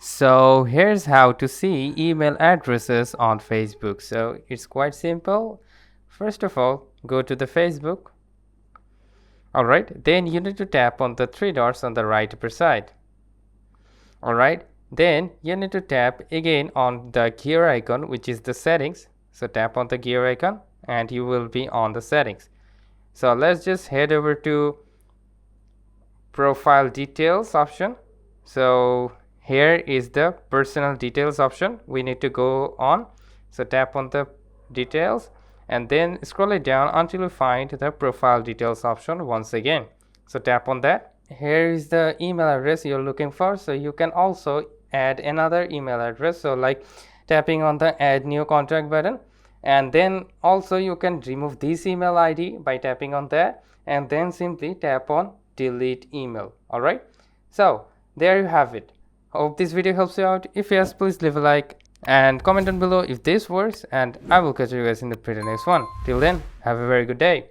So here's how to see email addresses on Facebook. So it's quite simple. First of all, go to the Facebook. Alright, then you need to tap on the three dots on the right upper side. Alright, then you need to tap again on the gear icon, which is the settings. So tap on the gear icon and you will be on the settings. So let's just head over to profile details option. So here is the personal details option we need to go on. So tap on the details and then scroll it down until you find the profile details option once again. So tap on that. Here is the email address you're looking for. So you can also add another email address, so like tapping on the add new contact button, and then also you can remove this email ID by tapping on that and then simply tap on delete email. All right, so there you have it. Hope this video helps you out. If yes, please leave a like and comment down below if this works, and I will catch you guys in the pretty next one. Till then, have a very good day.